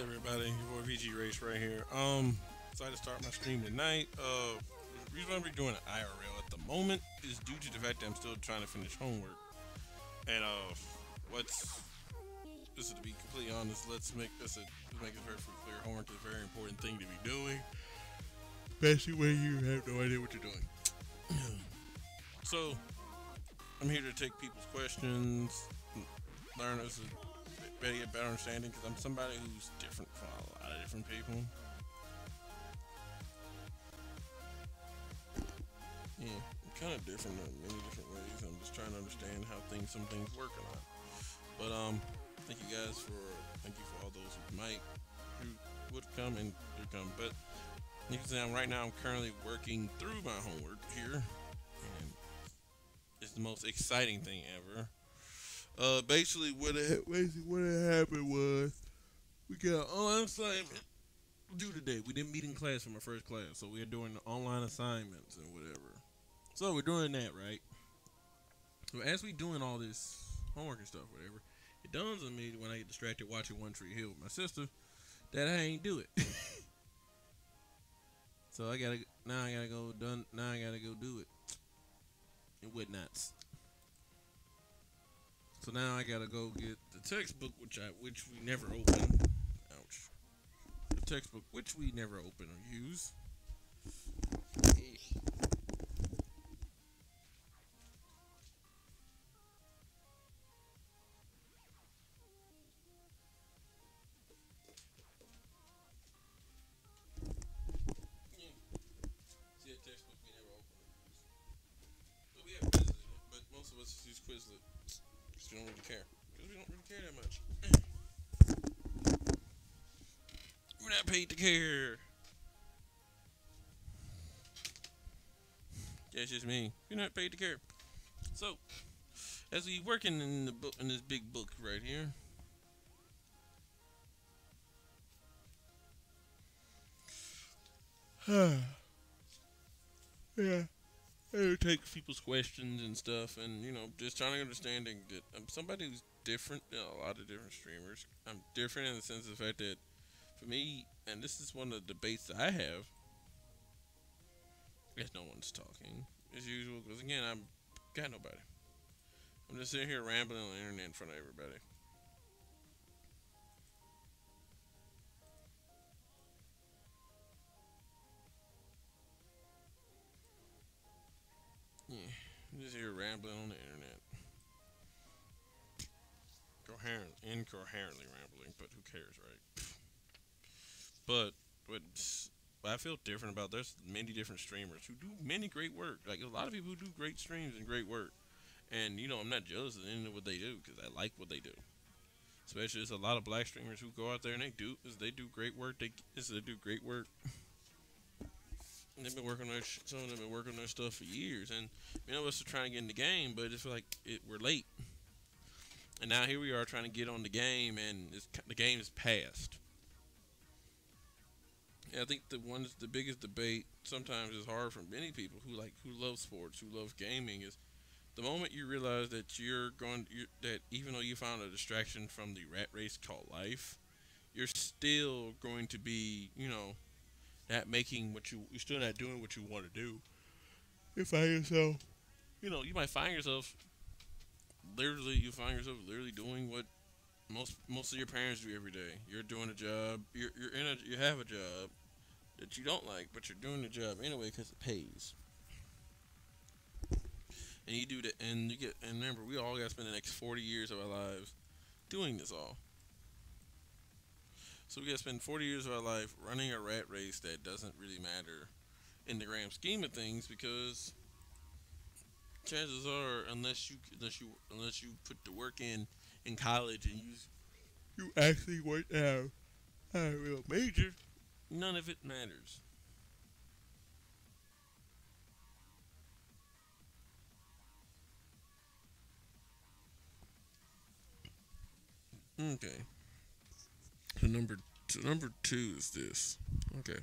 everybody? Your boy VG Race right here. Decided to start my stream tonight. The reason why we're doing an IRL at the moment is due to the fact that I'm still trying to finish homework. And what's this is to be completely honest. Let's make it very clear. Homework is a very important thing to be doing, especially when you have no idea what you're doing. So I'm here to take people's questions, learn us better get better understanding because I'm somebody who's different from a lot of different people. Yeah, I'm kind of different in many different ways. I'm just trying to understand how some things work or not. But thank you for all those who would come and do come. But you can see right now I'm currently working through my homework here, and it's the most exciting thing ever. Basically what had happened was we got an online assignment due today. We didn't meet in class for my first class, so we are doing the online assignments and whatever. So we're doing that, right? So as we doing all this homework and stuff, whatever, it dawns on me when I get distracted watching One Tree Hill with my sister that I ain't do it. So I gotta go do it and whatnots. So now I gotta go get the textbook, which we never open. Ouch. The textbook, which we never open or use. Yeah. See, a textbook we never open or use. So we have Quizlet, but most of us use Quizlet because we don't really care. Because we don't really care that much. We're not paid to care. That's just me. We're not paid to care. So, as we working in the book in this big book right here. Yeah. I take people's questions and stuff, and just trying to understanding that I'm somebody who's different than a lot of different streamers. I'm different in the sense of the fact that for me, and this is one of the debates that I have, if no one's talking as usual, because again, I'm got nobody. I'm just sitting here rambling on the internet in front of everybody. Yeah, I'm just here rambling on the internet. Incoherently rambling, but who cares, right? But what I feel different about, there's many different streamers who do many great work. Like a lot of people who do great streams and great work. And I'm not jealous of any of what they do because I like what they do. Especially there's a lot of black streamers who go out there and they do great work. They do great work. And they've been working on some of them been working on their stuff for years. And many of us are trying to get in the game, but it's like we're late. And now here we are trying to get on the game, and the game is passed. Yeah, I think the biggest debate sometimes is hard for many people who love sports, who love gaming, is the moment you realize that that even though you found a distraction from the rat race called life, you're still going to be, not making you're still not doing what you want to do. You find yourself, you might find yourself literally doing what most of your parents do every day. You're doing a job. You have a job that you don't like, but you're doing the job anyway because it pays. And you do that, and remember, we all got to spend the next 40 years of our lives doing this all. So we got to spend 40 years of our life running a rat race that doesn't really matter in the grand scheme of things, because chances are, unless you put the work in college and you actually want to have a real major, none of it matters. Okay. So number two is this. Okay.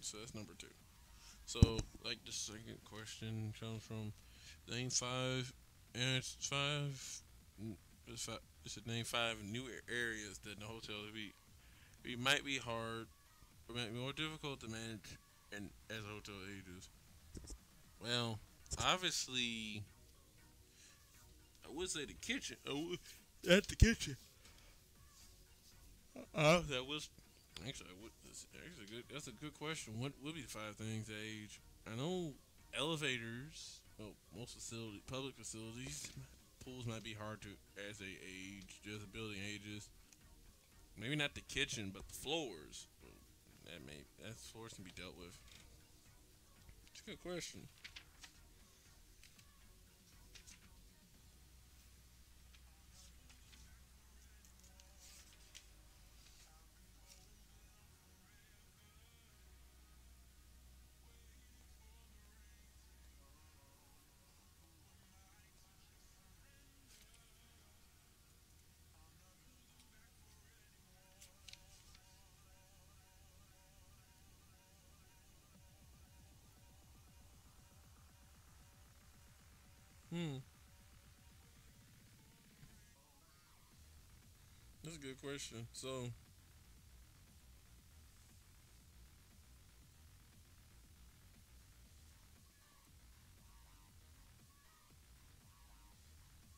So that's number two. So, like the second question comes from name five, and it's five. It's five. It's a name five new areas that the hotel would be. It might be hard, or might be more difficult to manage, and as a hotel ages. Well, obviously, I would say the kitchen. At the kitchen. That was actually that's actually good. That's a good question. What would be the five things to age? I know elevators. Well, most public facilities, pools might be hard to as they age, as the building ages. Maybe not the kitchen, but the floors. That floors can be dealt with. It's a good question. Hmm, that's a good question. So,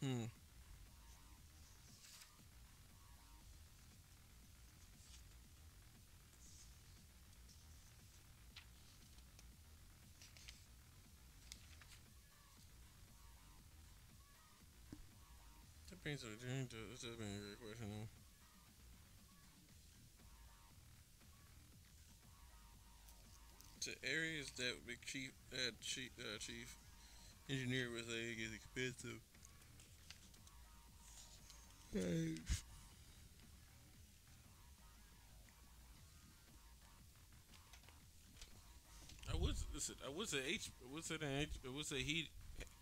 hmm, that brings up that's a great question. Though. To areas that would be chief engineer was saying is expensive. Hey. I would listen. I would say H. I would say that H. I would say heat.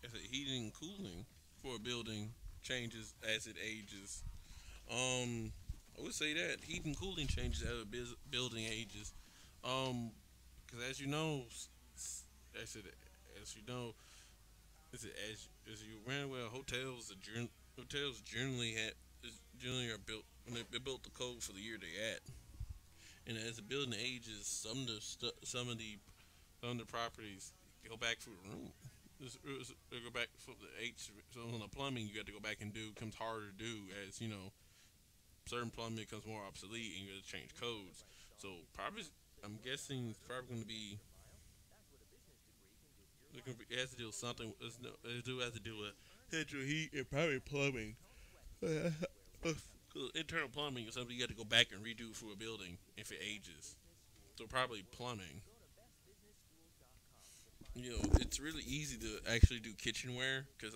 I said heating and cooling for a building changes as it ages. I would say that heat and cooling changes as a building ages. Because as you know, I said as you know, as you ran well, hotels generally are built when they built the code for the year they at. And as the building ages, some of the properties go back for the room. They go back for the H. So on the plumbing, you got to go back and do comes harder to do as you know certain plumbing becomes more obsolete and you got to change codes. So probably, I'm guessing it's probably going to be. It has to do with something. It do has to do with central heat and probably plumbing. Internal plumbing is something you got to go back and redo for a building if it ages. So probably plumbing. It's really easy to actually do kitchenware because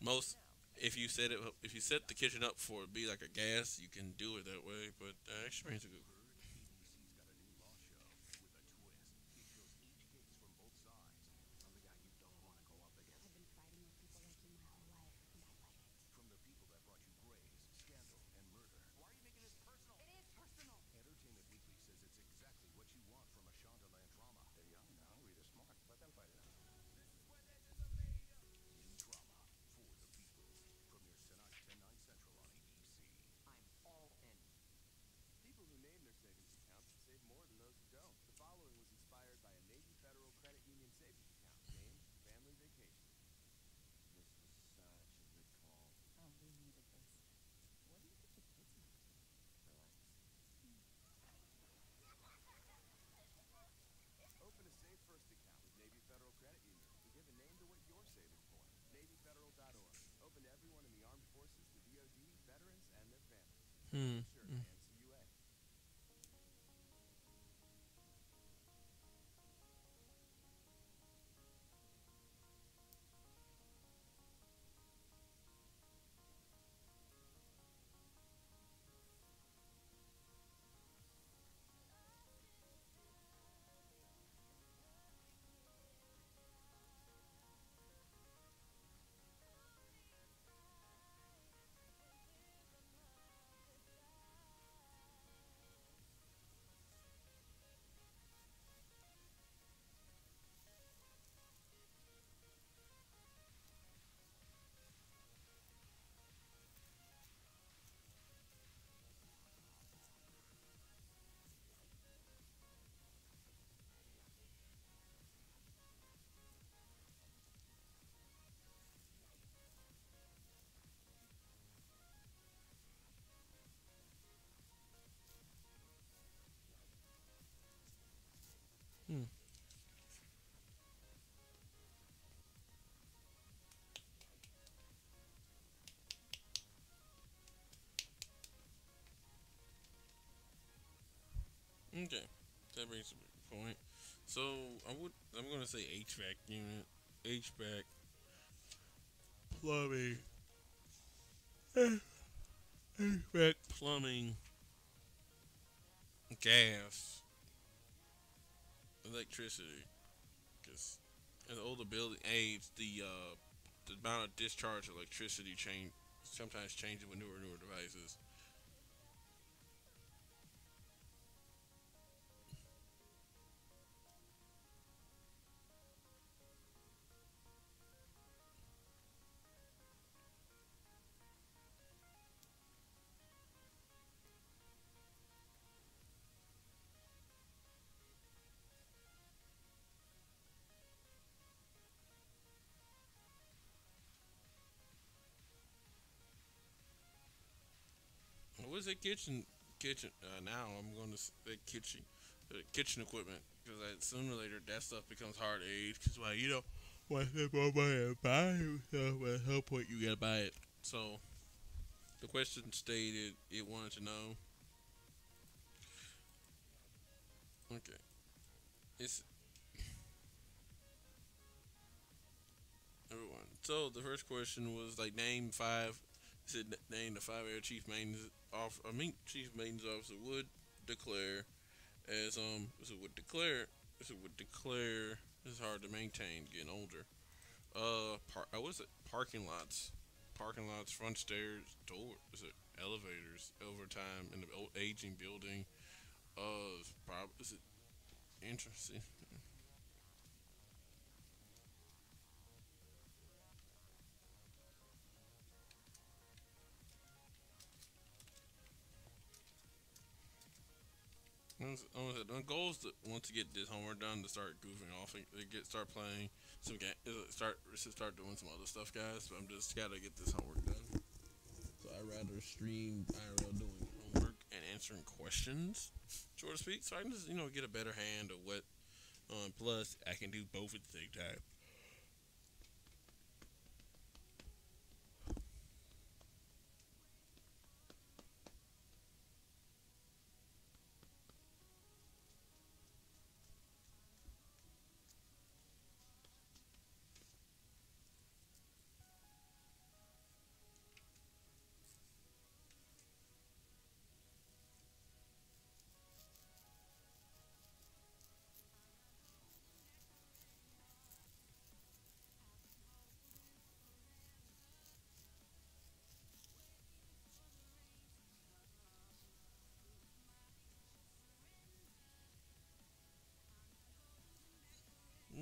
most if you set the kitchen up for it to be like a gas, you can do it that way. But experience a good. Hmm. Okay, that brings a good point. So I'm gonna say HVAC unit, HVAC, plumbing, HVAC, plumbing, gas, electricity. Because in the older building age, the amount of discharge electricity change sometimes changes with newer devices. What is it? Kitchen. Now I'm going to say kitchen equipment because sooner or later that stuff becomes hard to age. Because why why spend more money and buy new stuff? At some point you gotta buy it. So the question stated it wanted to know. Okay, it's everyone. So the first question was like name five. It said name the five air chief maintenance off. I mean chief maintenance officer would declare as is it would declare is it would declare it's hard to maintain getting older. What is it? Parking lots, front stairs, door. Is it elevators? Overtime in the old aging building. Is it interesting? The goal is to once you get this homework done to start goofing off and start playing some game, start doing some other stuff, guys. But I'm just gotta get this homework done. So I rather stream IRL doing homework and answering questions, so to speak. So I can just get a better hand of what. Plus, I can do both at the same time.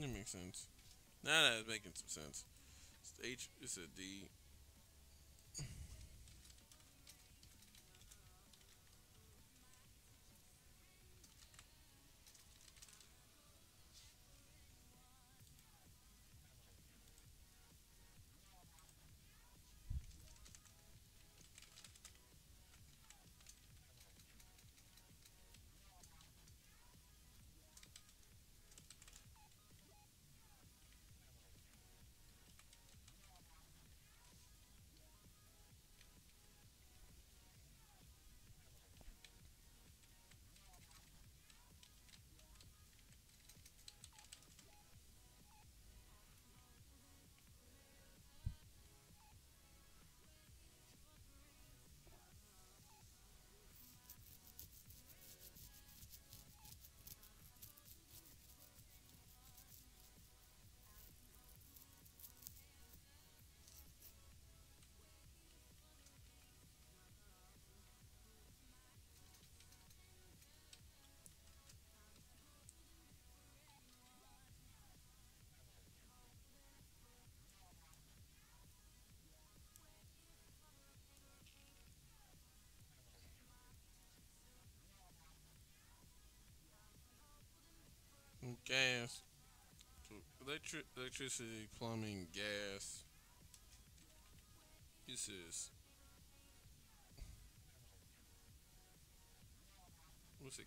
That makes sense. Now that's making some sense. H is a D. Gas. So electricity, plumbing, gas. This is what's it?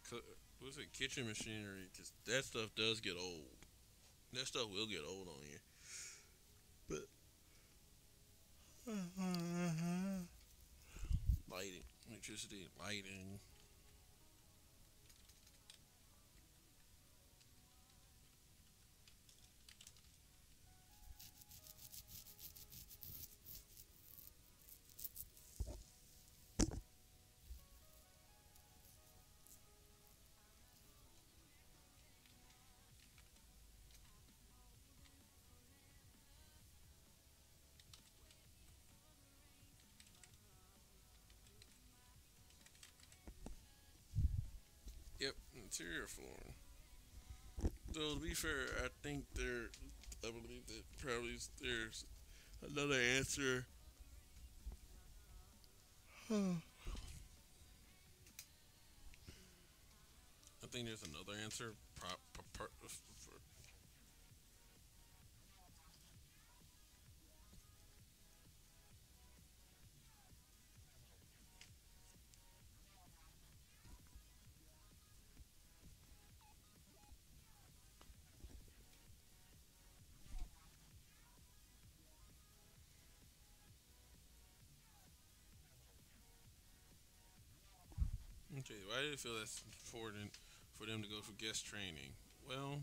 What's it? Kitchen machinery. Cause that stuff does get old. That stuff will get old on you. But lighting, electricity, lighting. interior flooring. Though to be fair, I believe that probably there's another answer. I think there's another answer. Okay, why do you feel that's important for them to go for guest training? Well,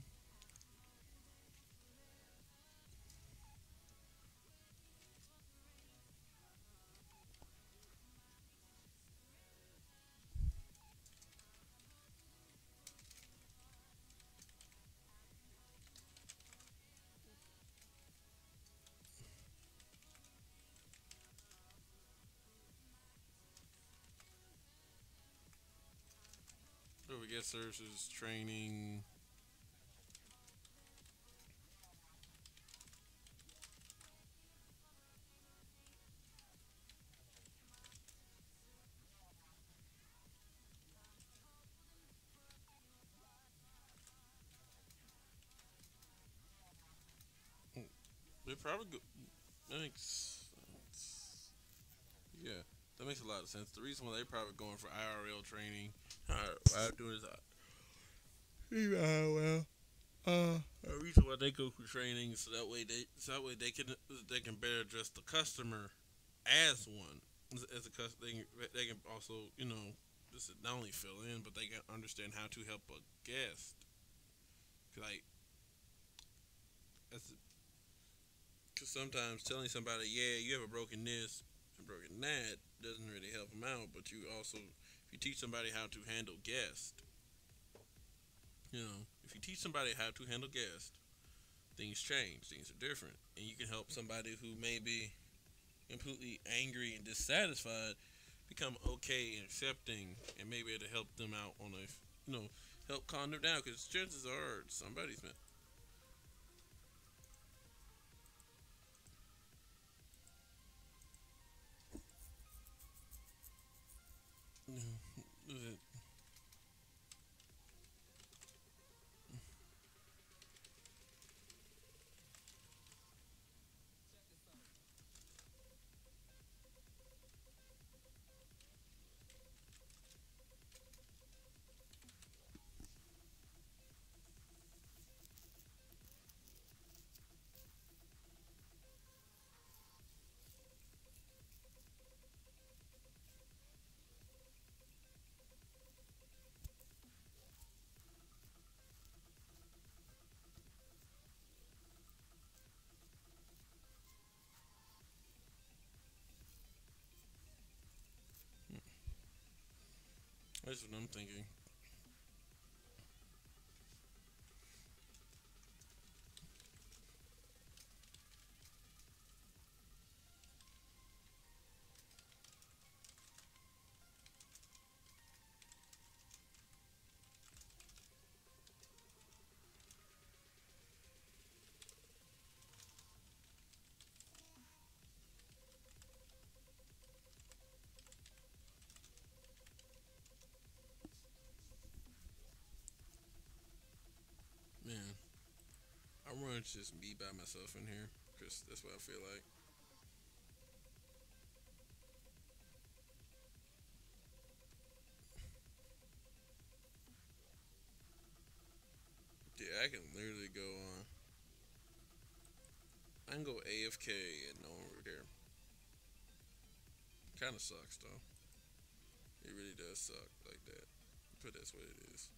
go for guest services training. They probably go. That makes sense. Yeah, that makes a lot of sense. The reason why they probably going for IRL training, why I'm doing is IRL. The reason why they go for training so that way they can better address the customer as one as a customer. They can also just not only fill in but they can understand how to help a guest. Like that's because sometimes telling somebody, yeah, you have a broken this and broken that doesn't really help them out. But you also, if you teach somebody how to handle guests, if you teach somebody how to handle guests, things change, things are different, and you can help somebody who may be completely angry and dissatisfied become okay and accepting, and maybe it'll help them out on a, help calm them down. Because chances are somebody's been, that's what I'm thinking. Man, I want to just be by myself in here, because that's what I feel like. Yeah, I can literally go on. I can go AFK and no one would care. Kind of sucks though. It really does suck like that. But that's what it is.